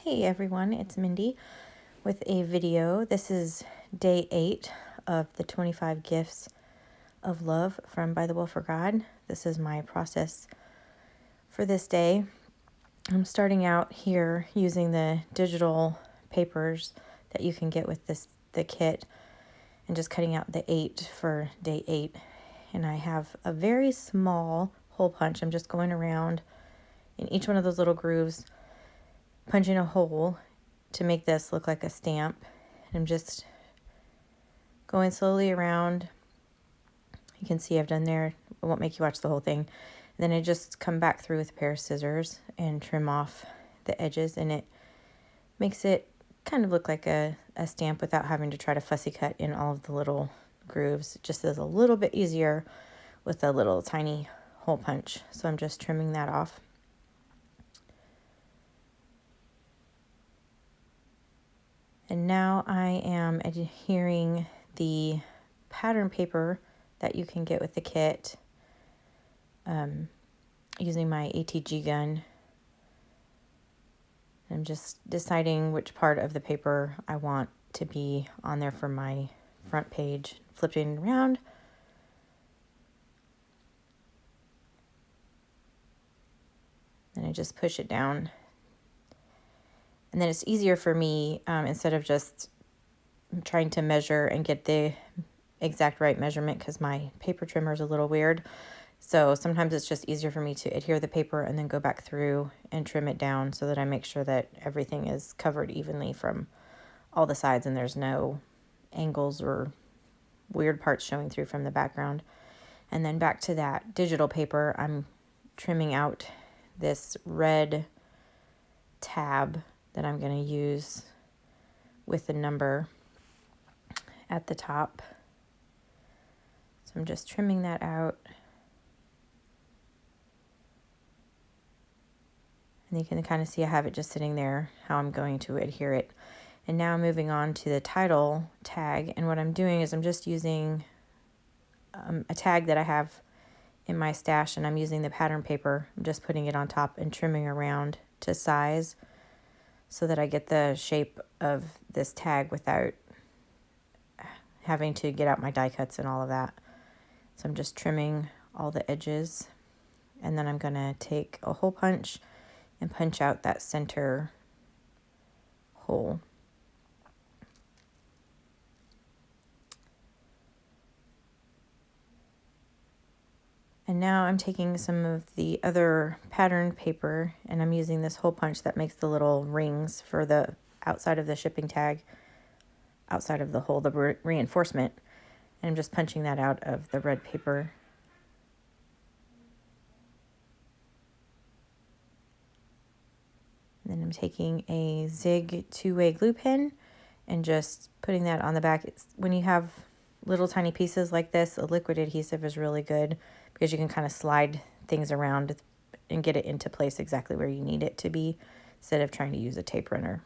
Hey everyone, it's Mindy with a video. This is day 8 of the 25 Gifts of Love from By the Will for God. This is my process for this day. I'm starting out here using the digital papers that you can get with the kit and just cutting out the 8 for day 8. And I have a very small hole punch. I'm just going around in each one of those little grooves, punching a hole to make this look like a stamp. And I'm just going slowly around. You can see I've done there. I won't make you watch the whole thing. And then I just come back through with a pair of scissors and trim off the edges, and it makes it kind of look like a stamp without having to try to fussy cut in all of the little grooves. It just is a little bit easier with a little tiny hole punch. So I'm just trimming that off. And now I am adhering the pattern paper that you can get with the kit using my ATG gun. I'm just deciding which part of the paper I want to be on there for my front page, flipping it around. And I just push it down. And then it's easier for me, instead of just trying to measure and get the exact right measurement, because my paper trimmer is a little weird. So sometimes it's just easier for me to adhere the paper and then go back through and trim it down so that I make sure that everything is covered evenly from all the sides and there's no angles or weird parts showing through from the background. And then back to that digital paper, I'm trimming out this red tab that I'm going to use with the number at the top. So I'm just trimming that out. And you can kind of see I have it just sitting there, how I'm going to adhere it. And now I'm moving on to the title tag. And what I'm doing is I'm just using a tag that I have in my stash, and I'm using the pattern paper. I'm just putting it on top and trimming around to size so that I get the shape of this tag without having to get out my die cuts and all of that. So I'm just trimming all the edges, and then I'm going to take a hole punch and punch out that center hole. And now I'm taking some of the other pattern paper, and I'm using this hole punch that makes the little rings for the outside of the shipping tag, outside of the hole, the reinforcement. And I'm just punching that out of the red paper. And then I'm taking a Zig 2-way glue pen and just putting that on the back. When you have little tiny pieces like this, a liquid adhesive is really good because you can kind of slide things around and get it into place exactly where you need it to be instead of trying to use a tape runner.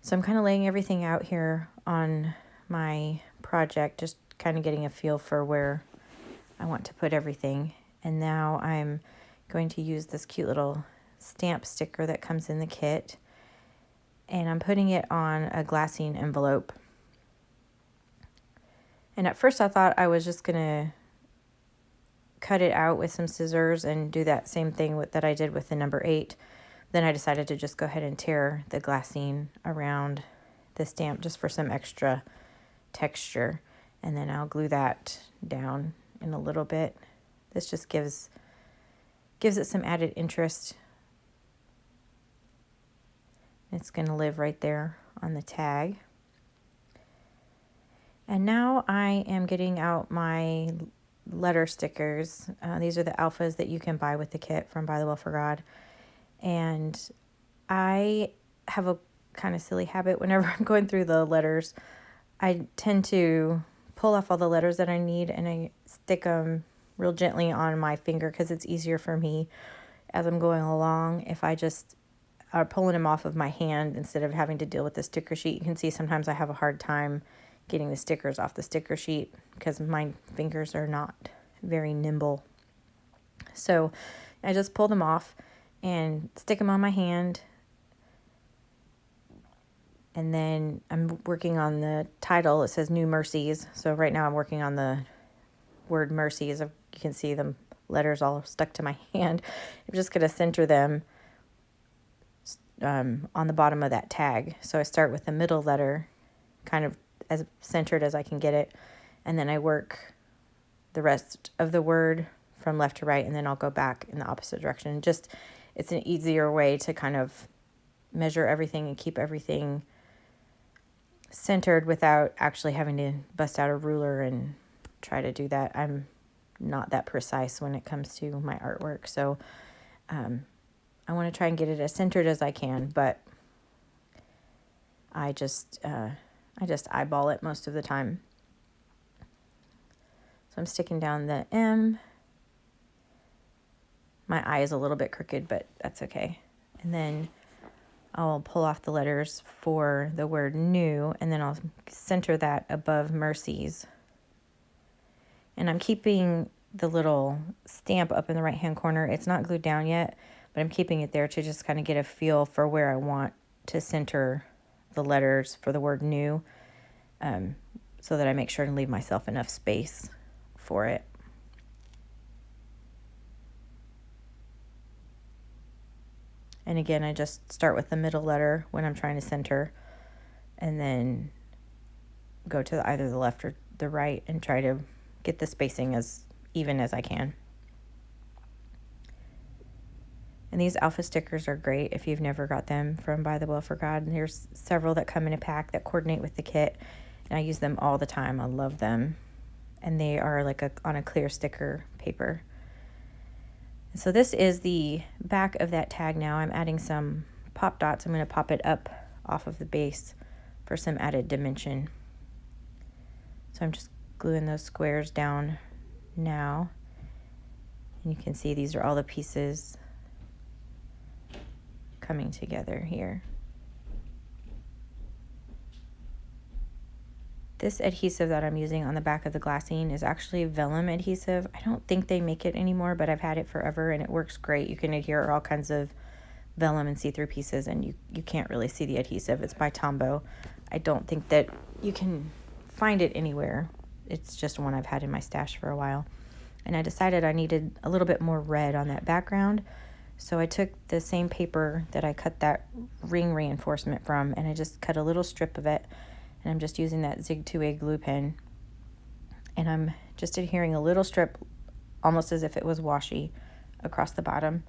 So I'm kind of laying everything out here on my project, just kind of getting a feel for where I want to put everything. And now I'm going to use this cute little stamp sticker that comes in the kit, and I'm putting it on a glassine envelope. And at first I thought I was just going to cut it out with some scissors and do that same thing that I did with the number 8. Then I decided to just go ahead and tear the glassine around the stamp just for some extra texture. And then I'll glue that down in a little bit. This just gives it some added interest. It's going to live right there on the tag. And now I am getting out my letter stickers. These are the alphas that you can buy with the kit from By the Will for God. And I have a kind of silly habit whenever I'm going through the letters. I tend to pull off all the letters that I need and I stick them real gently on my finger because it's easier for me as I'm going along. If I just are pulling them off of my hand instead of having to deal with the sticker sheet. You can see sometimes I have a hard time getting the stickers off the sticker sheet because my fingers are not very nimble. So I just pull them off and stick them on my hand. And then I'm working on the title. It says New Mercies. So right now I'm working on the word mercies. You can see the letters all stuck to my hand. I'm just going to center them on the bottom of that tag. So I start with the middle letter, kind of as centered as I can get it. And then I work the rest of the word from left to right, and then I'll go back in the opposite direction. It's an easier way to kind of measure everything and keep everything centered without actually having to bust out a ruler and try to do that. I'm not that precise when it comes to my artwork, so I want to try and get it as centered as I can, but I just eyeball it most of the time. So I'm sticking down the M. My eye is a little bit crooked, but that's okay. And then I'll pull off the letters for the word new, and then I'll center that above mercies. And I'm keeping the little stamp up in the right-hand corner. It's not glued down yet, but I'm keeping it there to just kind of get a feel for where I want to center the letters for the word new, so that I make sure to leave myself enough space for it. And again, I just start with the middle letter when I'm trying to center, and then go to either the left or the right and try to get the spacing as even as I can. And these alpha stickers are great if you've never got them from By the Will for God. And there's several that come in a pack that coordinate with the kit, and I use them all the time. I love them. And they are like on a clear sticker paper. So this is the back of that tag now. I'm adding some pop dots. I'm going to pop it up off of the base for some added dimension. So I'm just gluing those squares down now. And you can see these are all the pieces coming together here. This adhesive that I'm using on the back of the glassine is actually vellum adhesive. I don't think they make it anymore, but I've had it forever and it works great. You can adhere all kinds of vellum and see-through pieces, and you can't really see the adhesive. It's by Tombow. I don't think that you can find it anywhere. It's just one I've had in my stash for a while. And I decided I needed a little bit more red on that background. So I took the same paper that I cut that ring reinforcement from, and I just cut a little strip of it. And I'm just using that Zig 2A glue pen. And I'm just adhering a little strip, almost as if it was washi, across the bottom,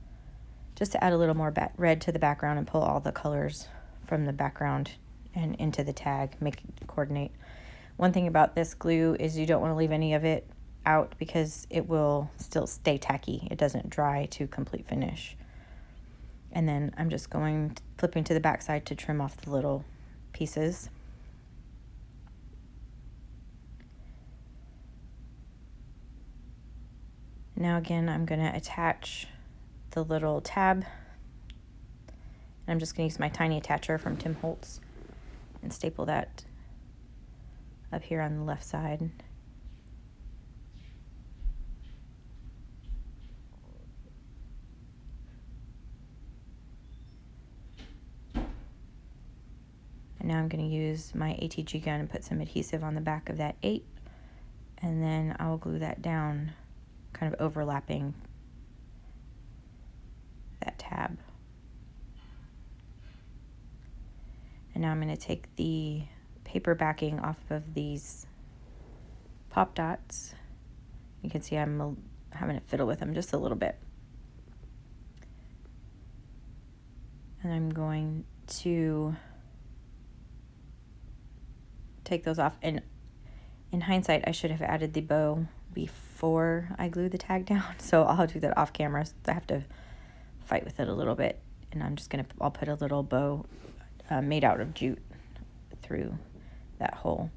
just to add a little more red to the background and pull all the colors from the background and into the tag, make it coordinate. One thing about this glue is you don't want to leave any of it out because it will still stay tacky. It doesn't dry to complete finish. And then I'm just flipping to the back side to trim off the little pieces. Now again, I'm going to attach the little tab. And I'm just going to use my tiny attacher from Tim Holtz and staple that up here on the left side. And now I'm going to use my ATG gun and put some adhesive on the back of that 8. And then I'll glue that down, kind of overlapping that tab. And now I'm going to take the paper backing off of these pop dots. You can see I'm having to fiddle with them just a little bit. And I'm going to take those off. And in hindsight, I should have added the bow before I glue the tag down. So I'll do that off camera. So I have to fight with it a little bit. And I'll put a little bow made out of jute through that hole.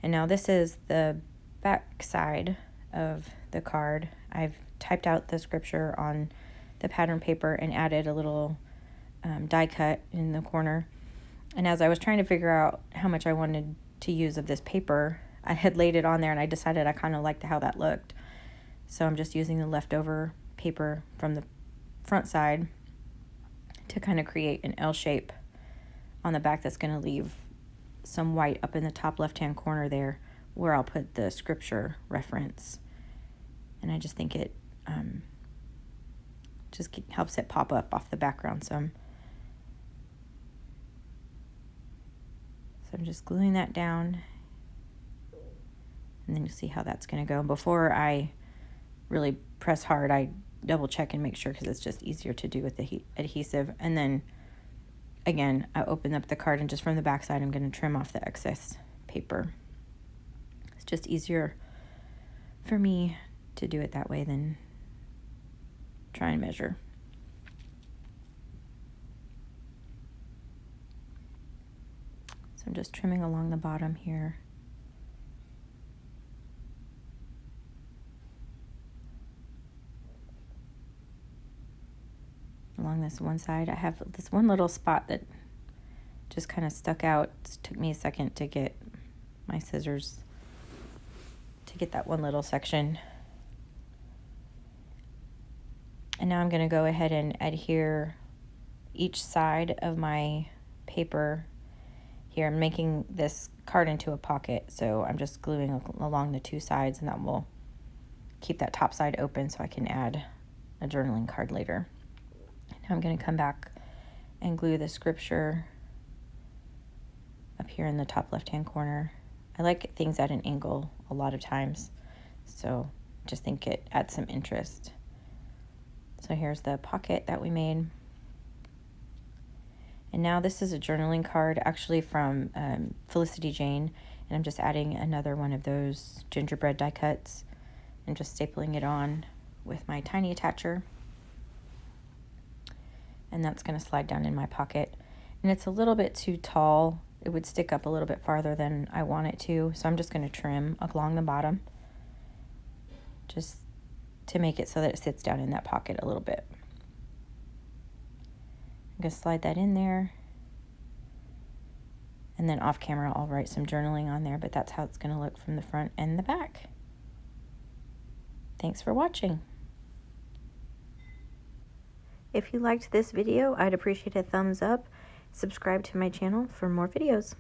And now this is the back side of the card. I've typed out the scripture on the pattern paper and added a little die cut in the corner. And as I was trying to figure out how much I wanted to use of this paper, I had laid it on there and I decided I kind of liked how that looked. So I'm just using the leftover paper from the front side to kind of create an L shape on the back that's going to leave some white up in the top left-hand corner there where I'll put the scripture reference. And I just think it just helps it pop up off the background some. So I'm just gluing that down, and then you'll see how that's going to go. Before I really press hard, I double check and make sure, because it's just easier to do with the adhesive. And then again, I open up the card, and just from the back side I'm going to trim off the excess paper. It's just easier for me to do it that way than try and measure. So I'm just trimming along the bottom here. Along this one side, I have this one little spot that just kind of stuck out. It took me a second to get my scissors to get that one little section. And now I'm going to go ahead and adhere each side of my paper here. I'm making this card into a pocket, so I'm just gluing along the two sides, and that will keep that top side open so I can add a journaling card later. Now I'm going to come back and glue the scripture up here in the top left-hand corner. I like things at an angle a lot of times, so just think it adds some interest. So here's the pocket that we made. And now this is a journaling card, actually from Felicity Jane, and I'm just adding another one of those gingerbread die cuts and just stapling it on with my tiny attacher. And that's going to slide down in my pocket. And it's a little bit too tall. It would stick up a little bit farther than I want it to, so I'm just going to trim along the bottom just to make it so that it sits down in that pocket a little bit. I'm going to slide that in there, and then off camera I'll write some journaling on there, but that's how it's going to look from the front and the back. Thanks for watching. If you liked this video, I'd appreciate a thumbs up. Subscribe to my channel for more videos.